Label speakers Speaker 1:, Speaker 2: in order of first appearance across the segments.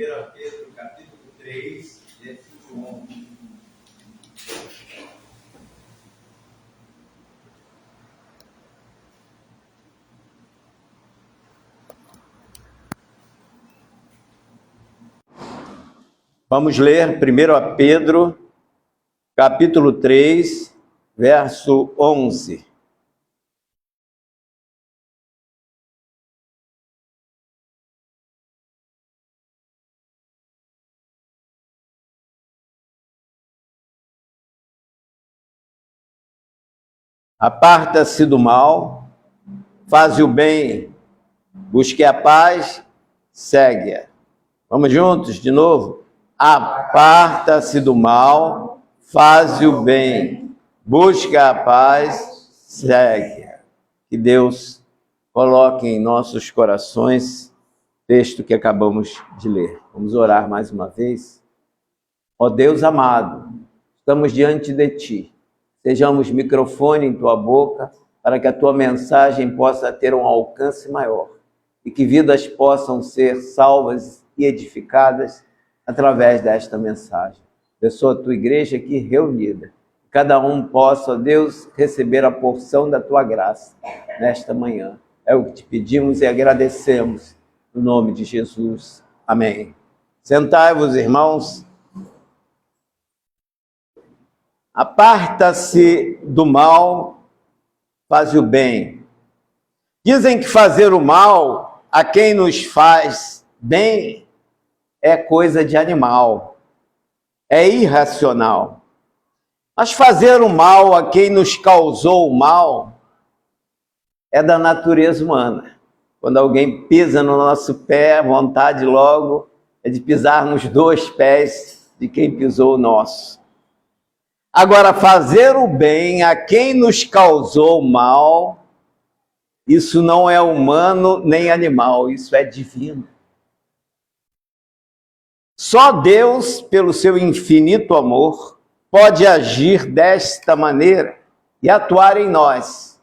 Speaker 1: Pedro, capítulo 3, versículo 11. Vamos ler 1 Pedro, capítulo 3, verso 11. Aparta-se do mal, faze o bem, busque a paz, segue-a. Vamos juntos de novo? Aparta-se do mal, faze o bem, busca a paz, segue-a. Que Deus coloque em nossos corações o texto que acabamos de ler. Vamos orar mais uma vez. Ó Deus amado, estamos diante de Ti. Sejamos microfone em Tua boca, para que a Tua mensagem possa ter um alcance maior e que vidas possam ser salvas e edificadas através desta mensagem. Abençoa a Tua igreja aqui reunida. Cada um possa, ó Deus, receber a porção da Tua graça nesta manhã. É o que Te pedimos e agradecemos, no nome de Jesus. Amém. Sentai-vos, irmãos. Aparta-se do mal, faz o bem. Dizem que fazer o mal a quem nos faz bem é coisa de animal, é irracional. Mas fazer o mal a quem nos causou o mal é da natureza humana. Quando alguém pisa no nosso pé, a vontade logo é de pisar nos dois pés de quem pisou o nosso. Agora, fazer o bem a quem nos causou mal, isso não é humano nem animal, isso é divino. Só Deus, pelo seu infinito amor, pode agir desta maneira e atuar em nós,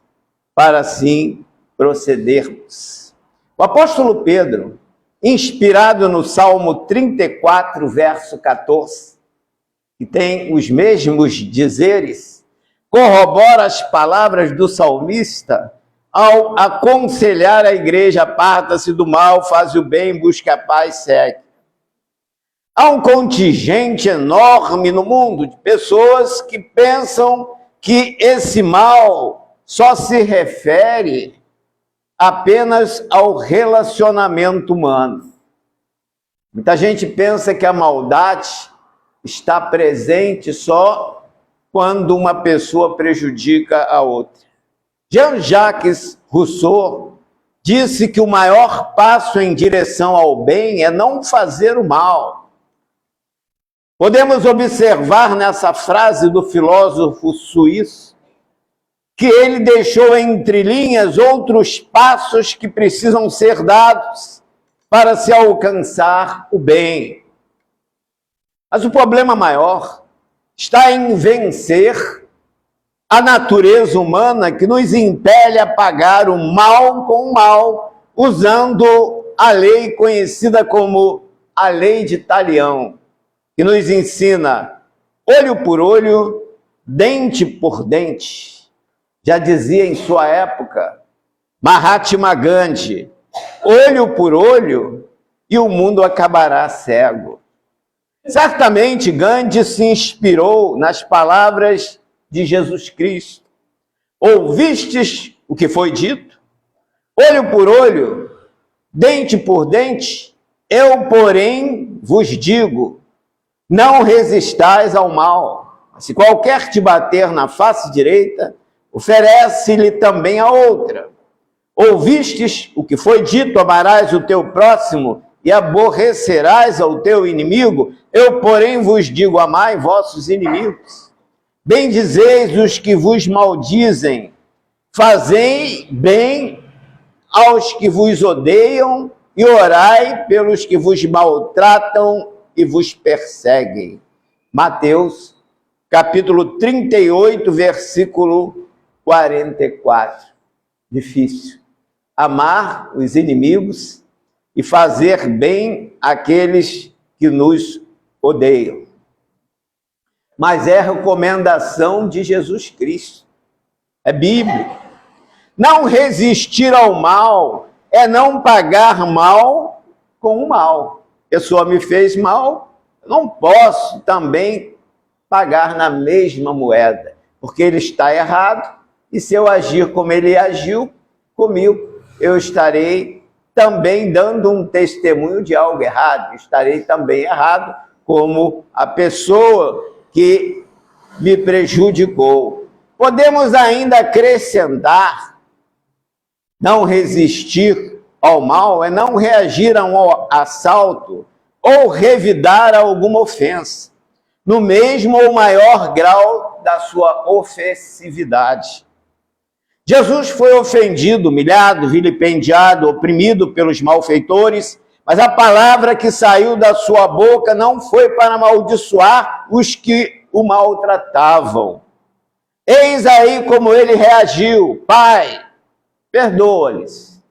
Speaker 1: para assim procedermos. O apóstolo Pedro, inspirado no Salmo 34, verso 14, que tem os mesmos dizeres, corrobora as palavras do salmista ao aconselhar a igreja: aparta-se do mal, faz o bem, busca a paz, segue. Há um contingente enorme no mundo de pessoas que pensam que esse mal só se refere apenas ao relacionamento humano. Muita gente pensa que a maldade está presente só quando uma pessoa prejudica a outra. Jean-Jacques Rousseau disse que o maior passo em direção ao bem é não fazer o mal. Podemos observar nessa frase do filósofo suíço que ele deixou entre linhas outros passos que precisam ser dados para se alcançar o bem. Mas o problema maior está em vencer a natureza humana que nos impele a pagar o mal com o mal, usando a lei conhecida como a lei de Talião, que nos ensina olho por olho, dente por dente. Já dizia em sua época Mahatma Gandhi: olho por olho e o mundo acabará cego. Certamente Gandhi se inspirou nas palavras de Jesus Cristo. Ouvistes o que foi dito? Olho por olho, dente por dente, eu, porém, vos digo, não resistais ao mal. Se qualquer te bater na face direita, oferece-lhe também a outra. Ouvistes o que foi dito, amarás o teu próximo e aborrecerás ao teu inimigo? Eu, porém, vos digo, amai vossos inimigos. Bendizeis os que vos maldizem, fazei bem aos que vos odeiam e orai pelos que vos maltratam e vos perseguem. Mateus, capítulo 38, versículo 44. Difícil. Amar os inimigos e fazer bem àqueles que nos odeiam. Mas é recomendação de Jesus Cristo, é bíblico. Não resistir ao mal é não pagar mal com o mal. A pessoa me fez mal, eu não posso também pagar na mesma moeda, porque ele está errado, e se eu agir como ele agiu comigo, eu estarei também dando um testemunho de algo errado, estarei também errado como a pessoa que me prejudicou. Podemos ainda acrescentar: não resistir ao mal é não reagir a um assalto ou revidar a alguma ofensa, no mesmo ou maior grau da sua ofensividade. Jesus foi ofendido, humilhado, vilipendiado, oprimido pelos malfeitores, mas a palavra que saiu da sua boca não foi para amaldiçoar os que o maltratavam. Eis aí como ele reagiu: Pai, perdoa-lhes,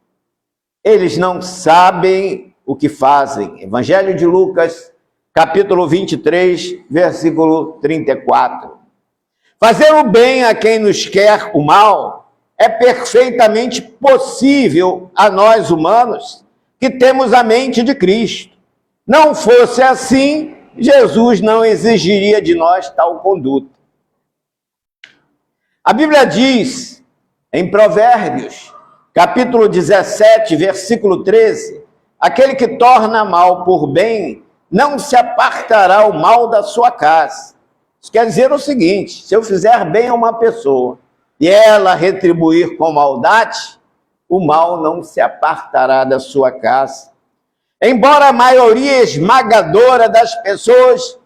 Speaker 1: eles não sabem o que fazem. Evangelho de Lucas, capítulo 23, versículo 34. Fazer o bem a quem nos quer o mal é perfeitamente possível a nós humanos que temos a mente de Cristo. Não fosse assim, Jesus não exigiria de nós tal conduta. A Bíblia diz, em Provérbios, capítulo 17, versículo 13, aquele que torna mal por bem, não se apartará o mal da sua casa. Isso quer dizer o seguinte: se eu fizer bem a uma pessoa e ela retribuir com maldade, o mal não se apartará da sua casa. Embora a maioria esmagadora das pessoas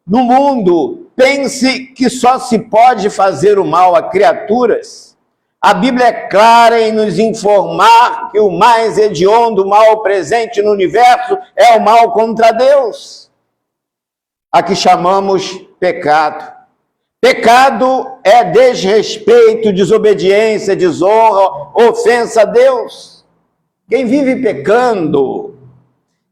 Speaker 1: no mundo pense que só se pode fazer o mal a criaturas, a Bíblia é clara em nos informar que o mais hediondo mal presente no universo é o mal contra Deus, a que chamamos pecado. Pecado é desrespeito, desobediência, desonra, ofensa a Deus. Quem vive pecando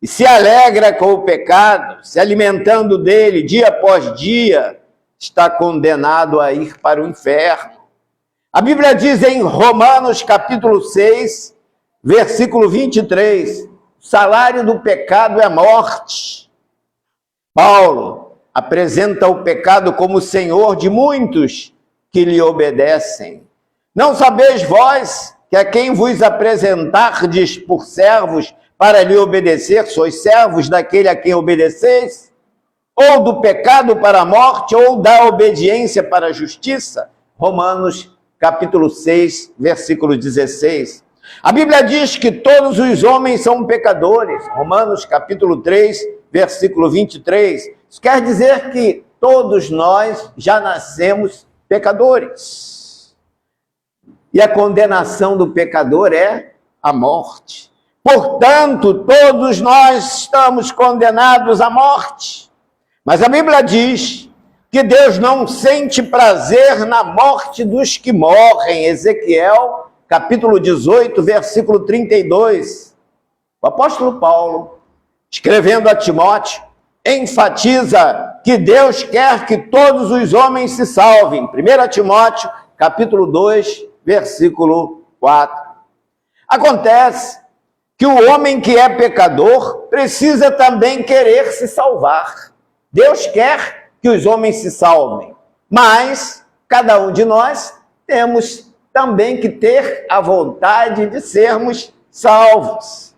Speaker 1: e se alegra com o pecado, se alimentando dele dia após dia, está condenado a ir para o inferno. A Bíblia diz em Romanos capítulo 6, versículo 23, o salário do pecado é morte. Paulo apresenta o pecado como senhor de muitos que lhe obedecem. Não sabeis vós que a quem vos apresentardes por servos para lhe obedecer, sois servos daquele a quem obedeceis? Ou do pecado para a morte, ou da obediência para a justiça? Romanos capítulo 6, versículo 16. A Bíblia diz que todos os homens são pecadores. Romanos capítulo 3, versículo 23. Isso quer dizer que todos nós já nascemos pecadores. E a condenação do pecador é a morte. Portanto, todos nós estamos condenados à morte. Mas a Bíblia diz que Deus não sente prazer na morte dos que morrem. Ezequiel, capítulo 18, versículo 32. O apóstolo Paulo, escrevendo a Timóteo, enfatiza que Deus quer que todos os homens se salvem. 1 Timóteo, capítulo 2, versículo 4. Acontece que o homem que é pecador precisa também querer se salvar. Deus quer que os homens se salvem, mas cada um de nós temos também que ter a vontade de sermos salvos.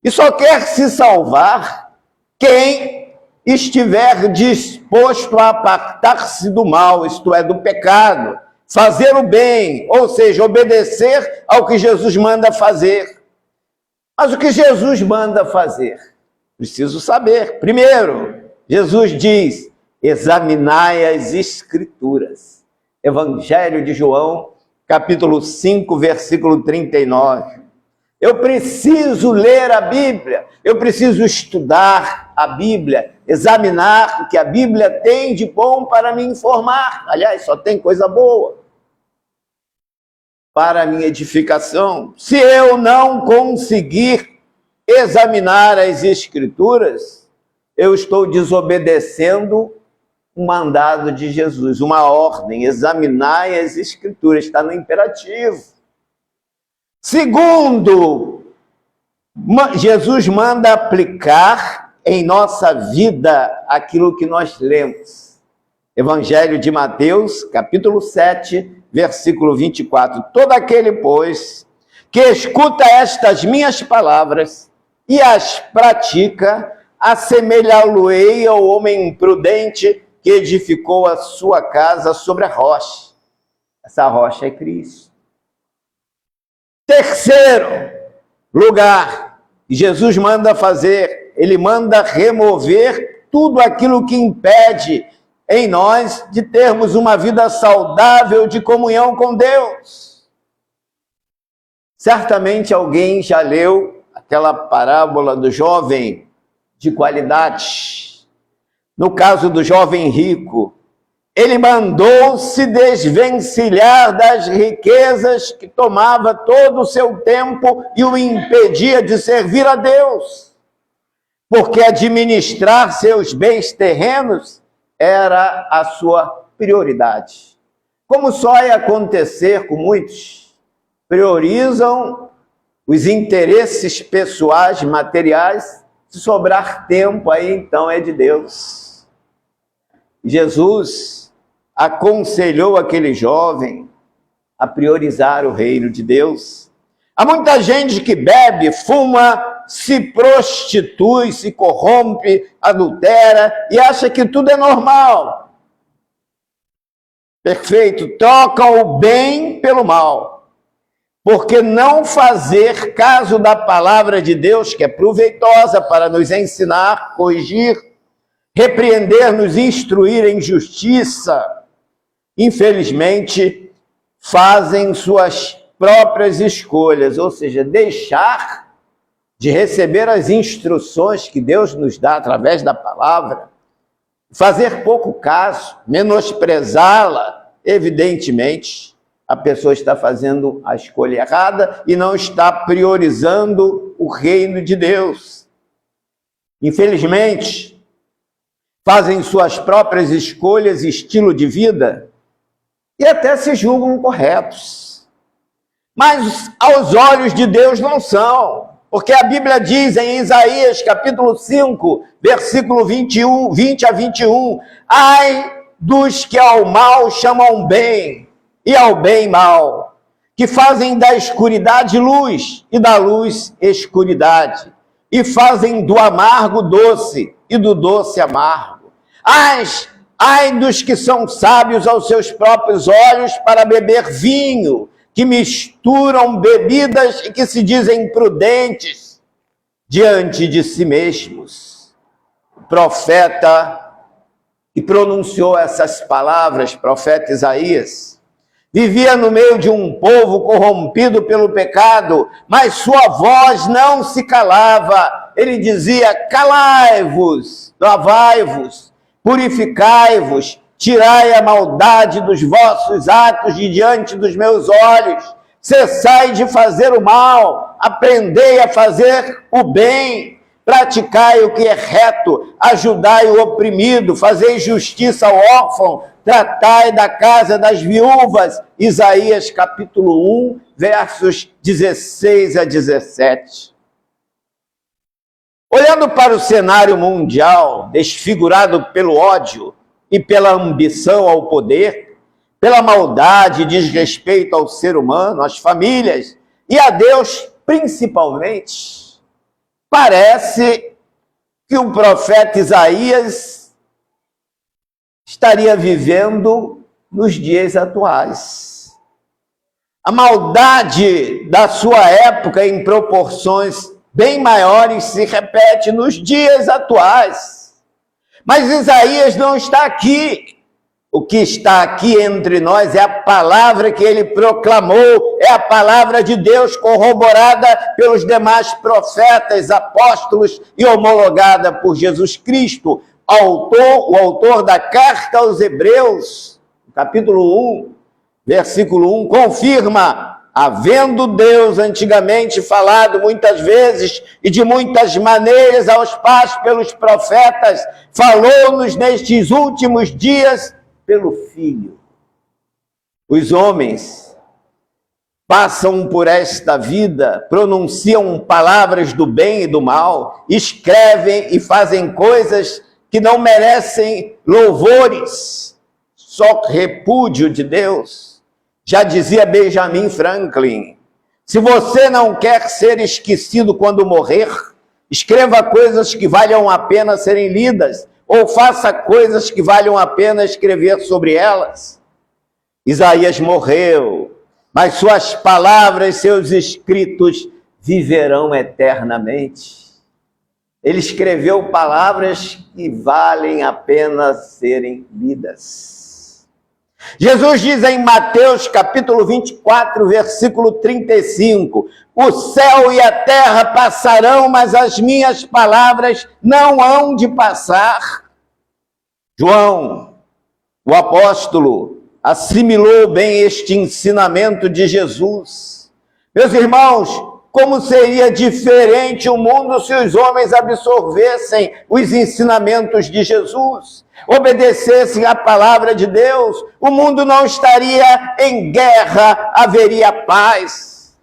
Speaker 1: E só quer se salvar quem estiver disposto a apartar-se do mal, isto é, do pecado, fazer o bem, ou seja, obedecer ao que Jesus manda fazer. Mas o que Jesus manda fazer? Preciso saber. Primeiro, Jesus diz: examinai as Escrituras. Evangelho de João, capítulo 5, versículo 39. Eu preciso ler a Bíblia, eu preciso estudar a Bíblia, examinar o que a Bíblia tem de bom para me informar. Aliás, só tem coisa boa para a minha edificação. Se eu não conseguir examinar as Escrituras, eu estou desobedecendo um mandado de Jesus, uma ordem, examinar as Escrituras, está no imperativo. Segundo, Jesus manda aplicar em nossa vida aquilo que nós lemos. Evangelho de Mateus, capítulo 7, versículo 24. Todo aquele, pois, que escuta estas minhas palavras e as pratica, assemelhá-lo-ei ao homem prudente que edificou a sua casa sobre a rocha. Essa rocha é Cristo. Terceiro lugar, Jesus manda fazer, ele manda remover tudo aquilo que impede em nós de termos uma vida saudável de comunhão com Deus. Certamente alguém já leu aquela parábola do jovem de qualidade. No caso do jovem rico, ele mandou se desvencilhar das riquezas que tomava todo o seu tempo e o impedia de servir a Deus, porque administrar seus bens terrenos era a sua prioridade. Como só ia acontecer com muitos, priorizam os interesses pessoais, materiais, se sobrar tempo aí então é de Deus. Jesus aconselhou aquele jovem a priorizar o reino de Deus. Há muita gente que bebe, fuma, se prostitui, se corrompe, adultera e acha que tudo é normal. Perfeito, troca o bem pelo mal. Porque não fazer caso da palavra de Deus, que é proveitosa para nos ensinar, corrigir, repreender, nos instruir em justiça, infelizmente, fazem suas próprias escolhas, ou seja, deixar de receber as instruções que Deus nos dá através da palavra, fazer pouco caso, menosprezá-la, evidentemente, a pessoa está fazendo a escolha errada e não está priorizando o reino de Deus. Infelizmente, fazem suas próprias escolhas e estilo de vida e até se julgam corretos. Mas aos olhos de Deus não são. Porque a Bíblia diz em Isaías, capítulo 5, versículo 20 a 21, ai dos que ao mal chamam bem e ao bem mal, que fazem da escuridade luz e da luz escuridade, e fazem do amargo doce e do doce amargo. Ai dos que são sábios aos seus próprios olhos para beber vinho, que misturam bebidas e que se dizem prudentes diante de si mesmos. O profeta que pronunciou essas palavras, profeta Isaías, vivia no meio de um povo corrompido pelo pecado, mas sua voz não se calava. Ele dizia, calai-vos, lavai-vos, purificai-vos, tirai a maldade dos vossos atos de diante dos meus olhos, cessai de fazer o mal, aprendei a fazer o bem, praticai o que é reto, ajudai o oprimido, fazei justiça ao órfão, tratai da casa das viúvas. Isaías capítulo 1, versos 16 a 17. Olhando para o cenário mundial, desfigurado pelo ódio e pela ambição ao poder, pela maldade e desrespeito ao ser humano, às famílias e a Deus principalmente, parece que o profeta Isaías estaria vivendo nos dias atuais. A maldade da sua época em proporções bem maiores se repete nos dias atuais. Mas Isaías não está aqui. O que está aqui entre nós é a palavra que ele proclamou, é a palavra de Deus corroborada pelos demais profetas, apóstolos e homologada por Jesus Cristo, o autor da carta aos Hebreus, capítulo 1, versículo 1, confirma havendo Deus antigamente falado muitas vezes e de muitas maneiras aos pais pelos profetas, falou-nos nestes últimos dias pelo Filho. Os homens passam por esta vida, pronunciam palavras do bem e do mal, escrevem e fazem coisas que não merecem louvores, só repúdio de Deus. Já dizia Benjamin Franklin, se você não quer ser esquecido quando morrer, escreva coisas que valham a pena serem lidas, ou faça coisas que valham a pena escrever sobre elas. Isaías morreu, mas suas palavras, seus escritos viverão eternamente. Ele escreveu palavras que valem a pena serem lidas. Jesus diz em Mateus capítulo 24, versículo 35, o céu e a terra passarão, mas as minhas palavras não hão de passar. João, o apóstolo, assimilou bem este ensinamento de Jesus. Meus irmãos, como seria diferente o mundo se os homens absorvessem os ensinamentos de Jesus, obedecessem à palavra de Deus? O mundo não estaria em guerra, haveria paz.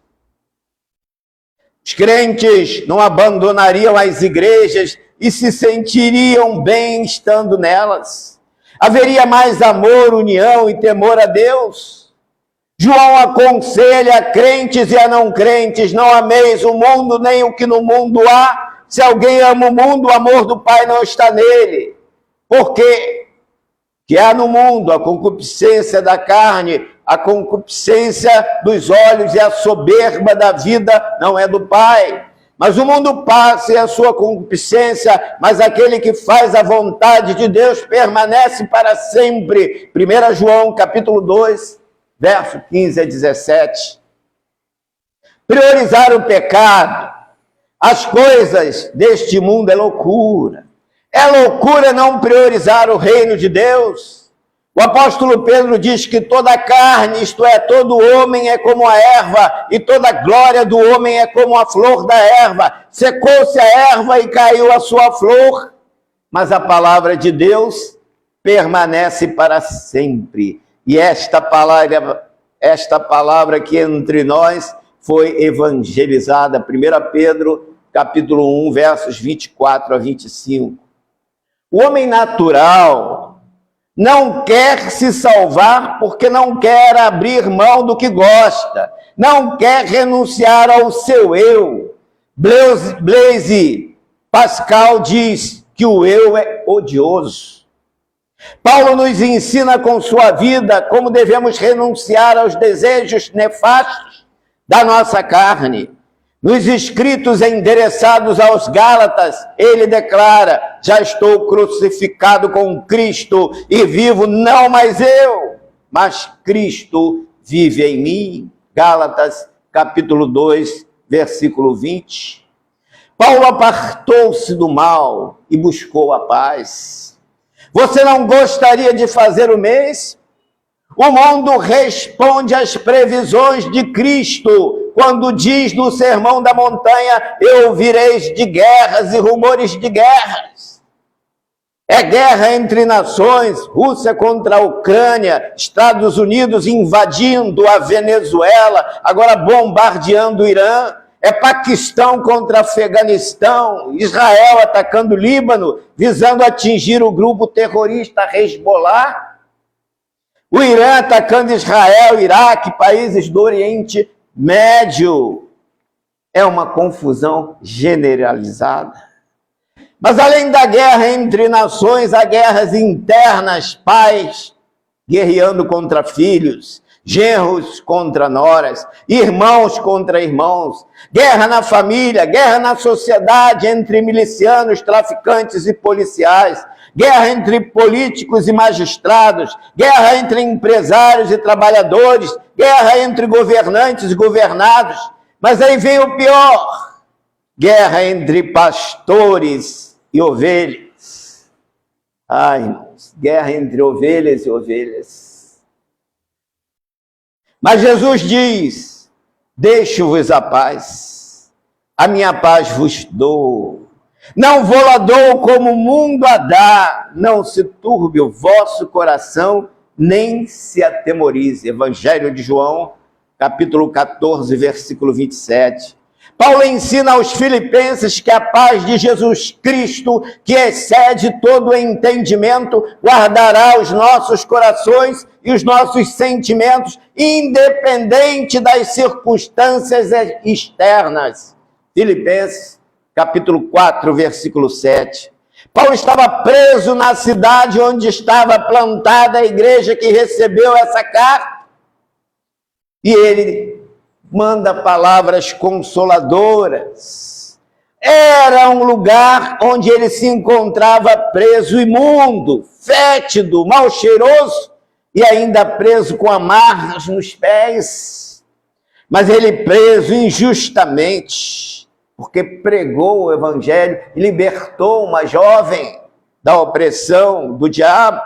Speaker 1: Os crentes não abandonariam as igrejas e se sentiriam bem estando nelas. Haveria mais amor, união e temor a Deus. João aconselha a crentes e a não crentes, não ameis o mundo nem o que no mundo há. Se alguém ama o mundo, o amor do Pai não está nele. Por quê? Que há no mundo a concupiscência da carne, a concupiscência dos olhos e a soberba da vida não é do Pai. Mas o mundo passa e a sua concupiscência, mas aquele que faz a vontade de Deus permanece para sempre. 1 João capítulo 2, verso 15 a 17. Priorizar o pecado, as coisas deste mundo é loucura. É loucura não priorizar o reino de Deus. O apóstolo Pedro diz que toda a carne, isto é, todo homem é como a erva, e toda a glória do homem é como a flor da erva. Secou-se a erva e caiu a sua flor, mas a palavra de Deus permanece para sempre. E esta palavra que entre nós foi evangelizada. 1 Pedro, capítulo 1, versos 24 a 25. O homem natural não quer se salvar porque não quer abrir mão do que gosta, não quer renunciar ao seu eu. Blaise Pascal diz que o eu é odioso. Paulo nos ensina com sua vida como devemos renunciar aos desejos nefastos da nossa carne. Nos escritos endereçados aos Gálatas, ele declara: já estou crucificado com Cristo e vivo não mais eu, mas Cristo vive em mim. Gálatas capítulo 2, versículo 20. Paulo apartou-se do mal e buscou a paz. Você não gostaria de fazer o mesmo? O mundo responde às previsões de Cristo, quando diz no Sermão da Montanha: eu ouvireis de guerras e rumores de guerras. É guerra entre nações, Rússia contra a Ucrânia, Estados Unidos invadindo a Venezuela, agora bombardeando o Irã. É Paquistão contra Afeganistão, Israel atacando o Líbano, visando atingir o grupo terrorista Hezbollah. O Irã atacando Israel, Iraque, países do Oriente Médio. É uma confusão generalizada. Mas além da guerra entre nações, há guerras internas, pais guerreando contra filhos, genros contra noras, irmãos contra irmãos, guerra na família, guerra na sociedade entre milicianos, traficantes e policiais, guerra entre políticos e magistrados, guerra entre empresários e trabalhadores, guerra entre governantes e governados. Mas aí vem o pior: guerra entre pastores e ovelhas. Ai, irmãos, guerra entre ovelhas e ovelhas. Mas Jesus diz deixo-vos a paz, a minha paz vos dou. Não vou-la dou como o mundo a dá, não se turbe o vosso coração, nem se atemorize. Evangelho de João, capítulo 14, versículo 27. Paulo ensina aos filipenses que a paz de Jesus Cristo, que excede todo o entendimento, guardará os nossos corações e os nossos sentimentos, independente das circunstâncias externas. Filipenses, capítulo 4, versículo 7. Paulo estava preso na cidade onde estava plantada a igreja que recebeu essa carta, e ele manda palavras consoladoras. Era um lugar onde ele se encontrava preso, imundo, fétido, mal cheiroso e ainda preso com amarras nos pés. Mas ele preso injustamente, porque pregou o evangelho e libertou uma jovem da opressão do diabo.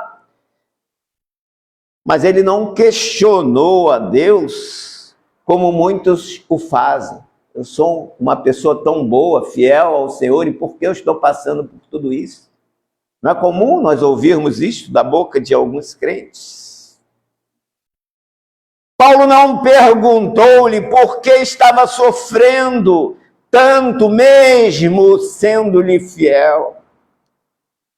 Speaker 1: Mas ele não questionou a Deus como muitos o fazem. Eu sou uma pessoa tão boa, fiel ao Senhor, e por que eu estou passando por tudo isso? Não é comum nós ouvirmos isso da boca de alguns crentes. Paulo não perguntou-lhe por que estava sofrendo tanto, mesmo sendo-lhe fiel.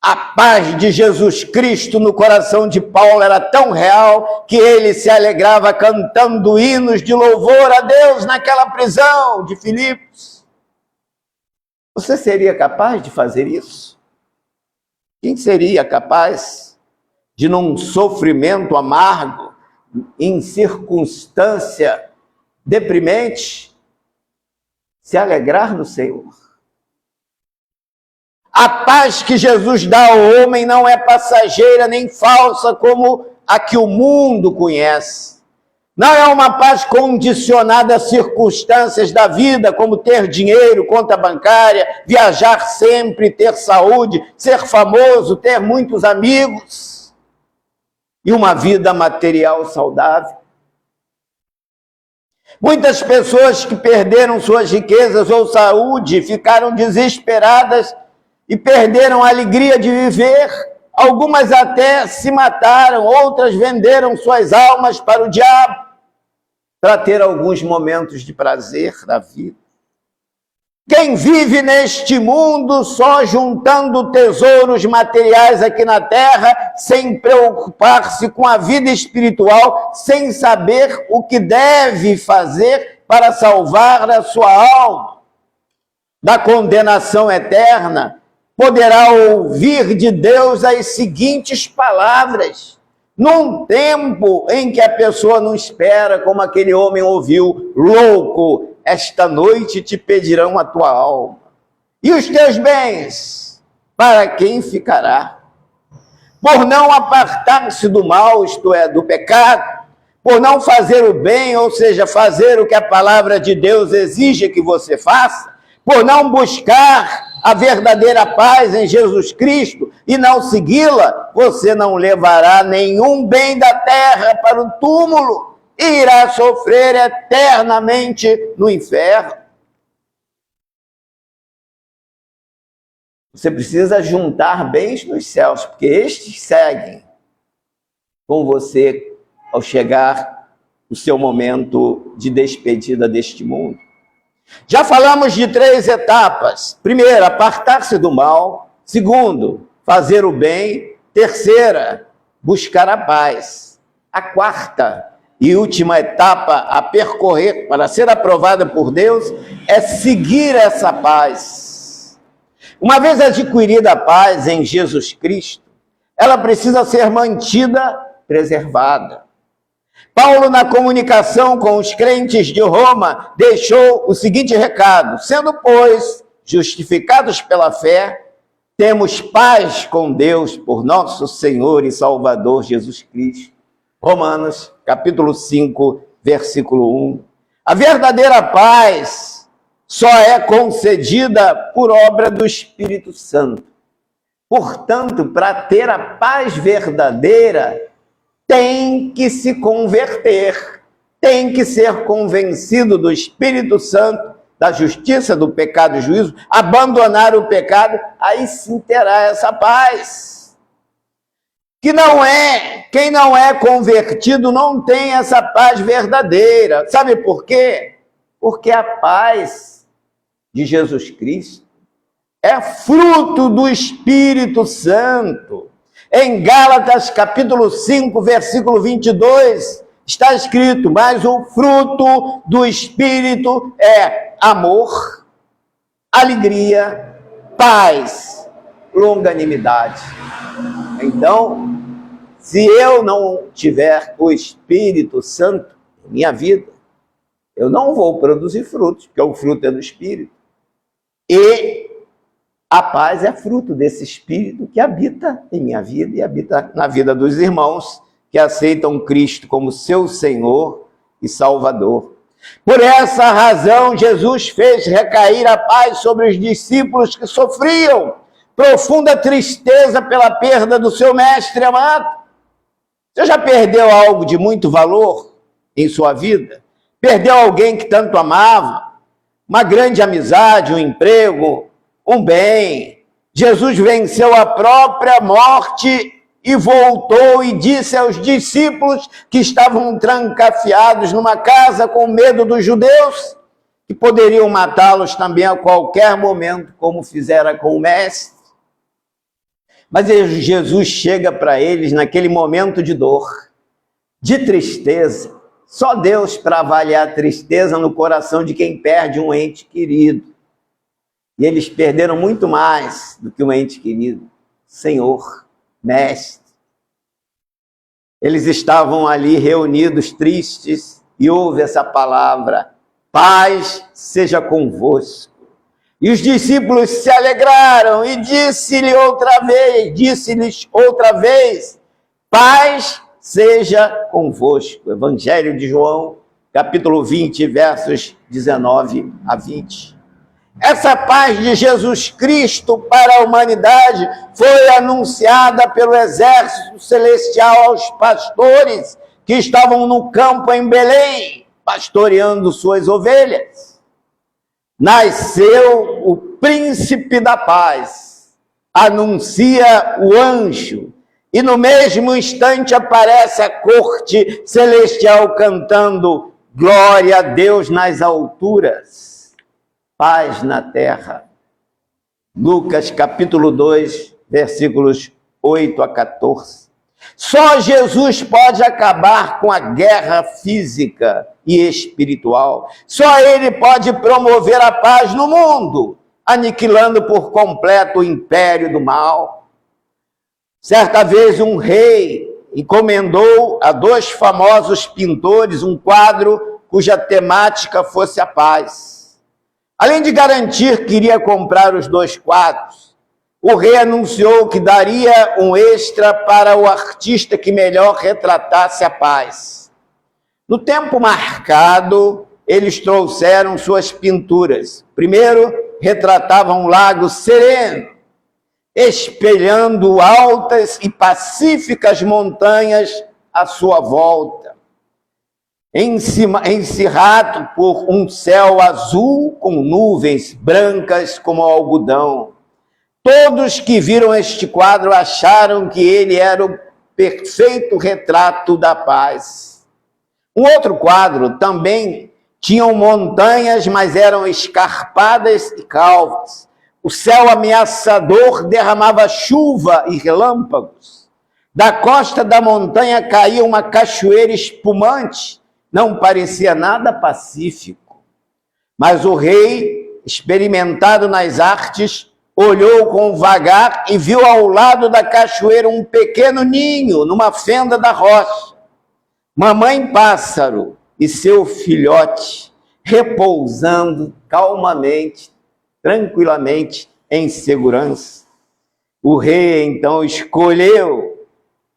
Speaker 1: A paz de Jesus Cristo no coração de Paulo era tão real que ele se alegrava cantando hinos de louvor a Deus naquela prisão de Filipos. Você seria capaz de fazer isso? Quem seria capaz de, num sofrimento amargo, em circunstância deprimente, se alegrar no Senhor? A paz que Jesus dá ao homem não é passageira nem falsa como a que o mundo conhece. Não é uma paz condicionada a circunstâncias da vida, como ter dinheiro, conta bancária, viajar sempre, ter saúde, ser famoso, ter muitos amigos e uma vida material saudável. Muitas pessoas que perderam suas riquezas ou saúde ficaram desesperadas e perderam a alegria de viver. Algumas até se mataram, outras venderam suas almas para o diabo, para ter alguns momentos de prazer na vida. Quem vive neste mundo só juntando tesouros materiais aqui na terra, sem preocupar-se com a vida espiritual, sem saber o que deve fazer para salvar a sua alma da condenação eterna, poderá ouvir de Deus as seguintes palavras, num tempo em que a pessoa não espera, como aquele homem ouviu: louco, esta noite te pedirão a tua alma. E os teus bens, para quem ficará? Por não apartar-se do mal, isto é, do pecado, por não fazer o bem, ou seja, fazer o que a palavra de Deus exige que você faça, por não buscar a verdadeira paz em Jesus Cristo e não segui-la, você não levará nenhum bem da terra para o túmulo e irá sofrer eternamente no inferno. Você precisa juntar bens nos céus, porque estes seguem com você ao chegar o seu momento de despedida deste mundo. Já falamos de 3 etapas. Primeira, apartar-se do mal. Segundo, fazer o bem. Terceira, buscar a paz. A quarta e última etapa a percorrer para ser aprovada por Deus é seguir essa paz. Uma vez adquirida a paz em Jesus Cristo, ela precisa ser mantida, preservada. Paulo, na comunicação com os crentes de Roma, deixou o seguinte recado: sendo, pois, justificados pela fé, temos paz com Deus por nosso Senhor e Salvador Jesus Cristo. Romanos, capítulo 5, versículo 1. A verdadeira paz só é concedida por obra do Espírito Santo. Portanto, para ter a paz verdadeira, tem que se converter, tem que ser convencido do Espírito Santo, da justiça, do pecado e juízo, abandonar o pecado, aí sim terá essa paz. Quem não é convertido não tem essa paz verdadeira. Sabe por quê? Porque a paz de Jesus Cristo é fruto do Espírito Santo. Em Gálatas capítulo 5, versículo 22, está escrito: mas o fruto do Espírito é amor, alegria, paz, longanimidade. Então, se eu não tiver o Espírito Santo em minha vida, eu não vou produzir frutos, porque o fruto é do Espírito. E a paz é fruto desse Espírito que habita em minha vida e habita na vida dos irmãos que aceitam Cristo como seu Senhor e Salvador. Por essa razão, Jesus fez recair a paz sobre os discípulos que sofriam profunda tristeza pela perda do seu mestre amado. Você já perdeu algo de muito valor em sua vida? Perdeu alguém que tanto amava? Uma grande amizade, um emprego, um bem? Jesus venceu a própria morte e voltou e disse aos discípulos que estavam trancafiados numa casa com medo dos judeus, que poderiam matá-los também a qualquer momento, como fizera com o mestre. Mas Jesus chega para eles naquele momento de dor, de tristeza. Só Deus para avaliar a tristeza no coração de quem perde um ente querido. E eles perderam muito mais do que um ente querido. Senhor, mestre. Eles estavam ali reunidos, tristes, e ouve essa palavra: paz seja convosco. E os discípulos se alegraram e disse-lhes outra vez, paz seja convosco. Evangelho de João, capítulo 20, versos 19 a 20. Essa paz de Jesus Cristo para a humanidade foi anunciada pelo exército celestial aos pastores que estavam no campo em Belém, pastoreando suas ovelhas. Nasceu o príncipe da paz, anuncia o anjo, e no mesmo instante aparece a corte celestial cantando glória a Deus nas alturas, paz na terra. Lucas capítulo 2, versículos 8 a 14. Só Jesus pode acabar com a guerra física e espiritual. Só Ele pode promover a paz no mundo, aniquilando por completo o império do mal. Certa vez um rei encomendou a 2 famosos pintores um quadro cuja temática fosse a paz. Além de garantir que iria comprar os 2 quadros, o rei anunciou que daria um extra para o artista que melhor retratasse a paz. No tempo marcado, eles trouxeram suas pinturas. Primeiro, retratavam um lago sereno, espelhando altas e pacíficas montanhas à sua volta, encerrado por um céu azul com nuvens brancas como algodão. Todos que viram este quadro acharam que ele era o perfeito retrato da paz. Um outro quadro também tinham montanhas, mas eram escarpadas e calvas. O céu ameaçador derramava chuva e relâmpagos. Da costa da montanha caía uma cachoeira espumante. Não parecia nada pacífico. Mas o rei, experimentado nas artes, olhou com vagar e viu ao lado da cachoeira um pequeno ninho numa fenda da rocha. Mamãe pássaro e seu filhote repousando calmamente, tranquilamente, em segurança. O rei então escolheu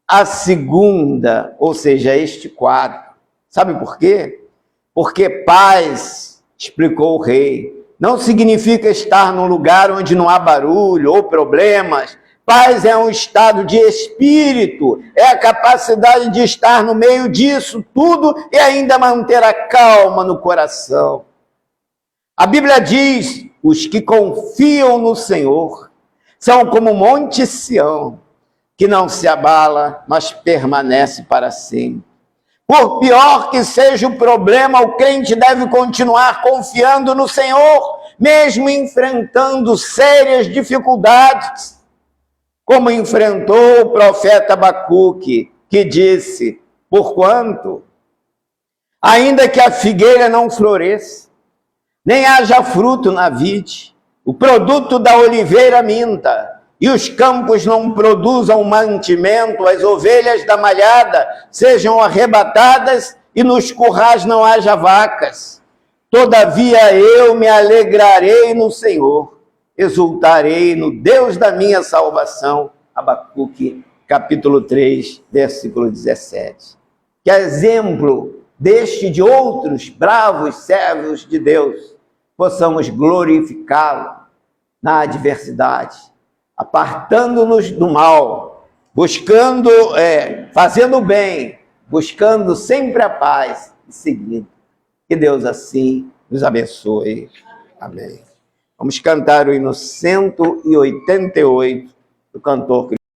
Speaker 1: a segunda, ou seja, este quadro. Sabe por quê? Porque paz, explicou o rei, não significa estar num lugar onde não há barulho ou problemas. Paz é um estado de espírito, é a capacidade de estar no meio disso tudo e ainda manter a calma no coração. A Bíblia diz: os que confiam no Senhor são como o Monte Sião, que não se abala, mas permanece para sempre. Por pior que seja o problema, o crente deve continuar confiando no Senhor, mesmo enfrentando sérias dificuldades, como enfrentou o profeta Abacuque, que disse: porquanto, ainda que a figueira não floresça, nem haja fruto na vide, o produto da oliveira minta, e os campos não produzam mantimento, as ovelhas da malhada sejam arrebatadas, e nos currais não haja vacas. Todavia eu me alegrarei no Senhor, exultarei no Deus da minha salvação. Abacuque, capítulo 3, versículo 17. Que exemplo deste de outros bravos servos de Deus, possamos glorificá-lo na adversidade, apartando-nos do mal, buscando, fazendo o bem, buscando sempre a paz e seguindo. Que Deus assim nos abençoe. Amém. Vamos cantar o hino 188 do cantor